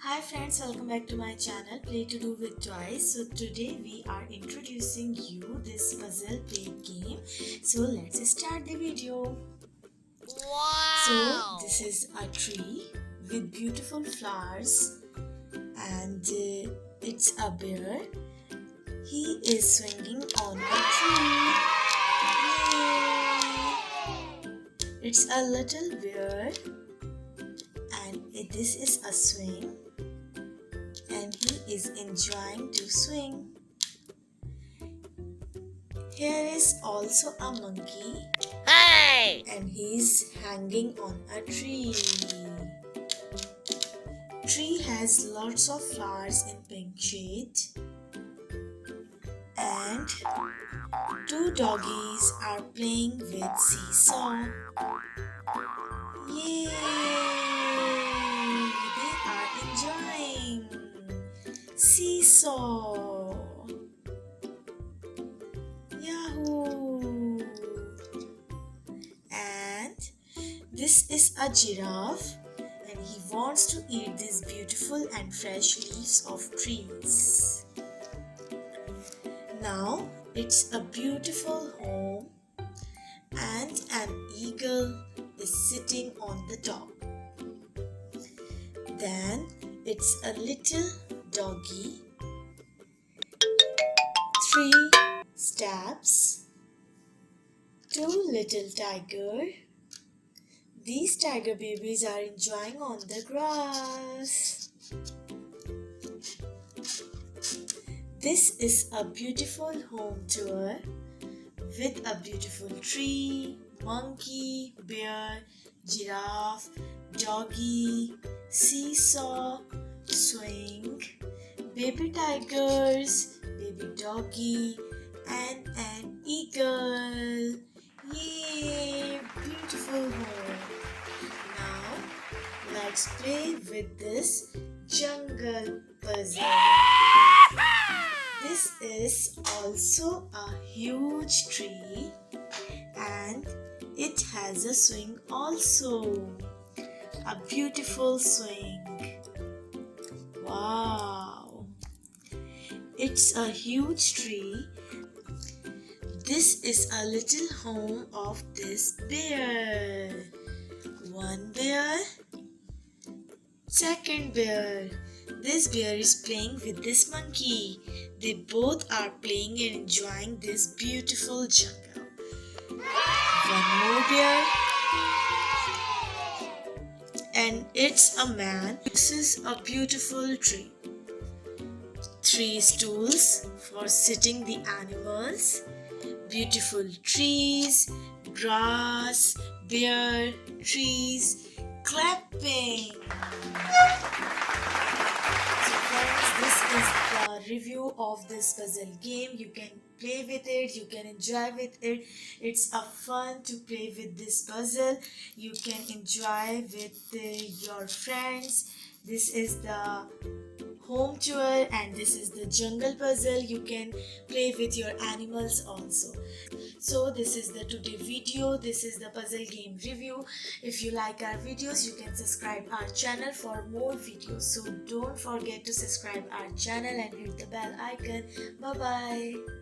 Hi friends, welcome back to my channel Play to Do with Toys. So today we are introducing you this puzzle play game. So let's start the video. Wow! So this is a tree with beautiful flowers and it's a bear. He is swinging on a tree. Yay! It's a little bear and this is a swing. And he is enjoying to swing. Here is also a monkey. Hey! And he's hanging on a tree. Tree has lots of flowers in pink shade. And two doggies are playing with seesaw. Yay! They are enjoying seesaw. Yahoo! And this is a giraffe and he wants to eat these beautiful and fresh leaves of trees. Now it's a beautiful home and an eagle is sitting on the top. Then it's a little doggy, 3 steps, 2 little tiger. These tiger babies are enjoying on the grass. This is a beautiful home tour with a beautiful tree, monkey, bear, giraffe, doggy, seesaw, swing, baby tigers, baby doggy, and an eagle. Yay! Beautiful home. Now, let's play with this jungle puzzle. This is also a huge tree and it has a swing also. A beautiful swing. Wow! It's a huge tree. This is a little home of this bear. One bear. Second bear. This bear is playing with this monkey. They both are playing and enjoying this beautiful jungle. One more bear. And it's a man. This is a beautiful tree. 3 stools for sitting the animals. Beautiful trees, grass, bear, trees, clapping. So friends, this is the review of this puzzle game. You can play with it, you can enjoy with it. It's a fun to play with this puzzle. You can enjoy with your friends. This is the home tour and this is the jungle puzzle. You can play with your animals also. So this is the today video. This is the puzzle game review. If you like our videos, you can subscribe our channel for more videos. So don't forget to subscribe our channel and hit the bell icon. Bye bye.